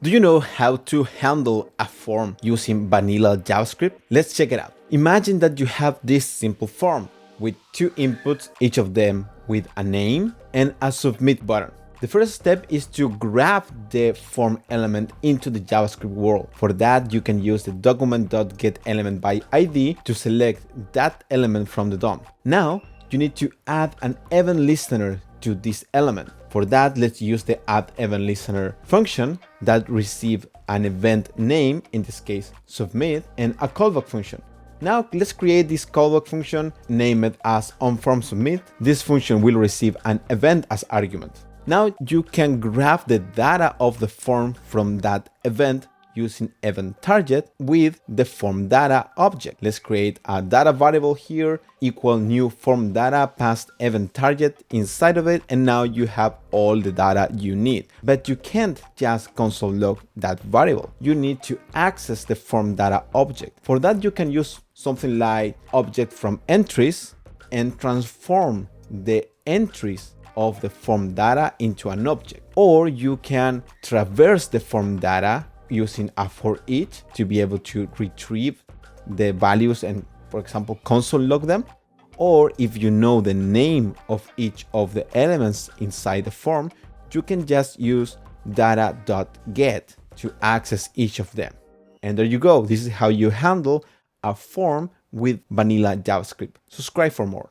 Do you know how to handle a form using vanilla JavaScript? Let's check it out. Imagine that you have this simple form with two inputs, each of them with a name and a submit button. The first step is to grab the form element into the JavaScript world. For that, you can use the document.getElementById to select that element from the DOM. Now, you need to add an event listener to this element. For that, let's use the add event listener function that receives an event name, in this case submit, and a callback function. Now let's create this callback function, name it as onFormSubmit. This function will receive an event as argument. Now you can grab the data of the form from that event using event target with the form data object. Let's create a data variable here, equal new form data past event target inside of it, and now you have all the data you need. But you can't just console log that variable. You need to access the form data object. For that, you can use something like object from entries and transform the entries of the form data into an object. Or you can traverse the form data using a for each to be able to retrieve the values and, for example, console log them. Or if you know the name of each of the elements inside the form, you can just use data.get to access each of them. And there you go. This is how you handle a form with vanilla JavaScript. Subscribe for more.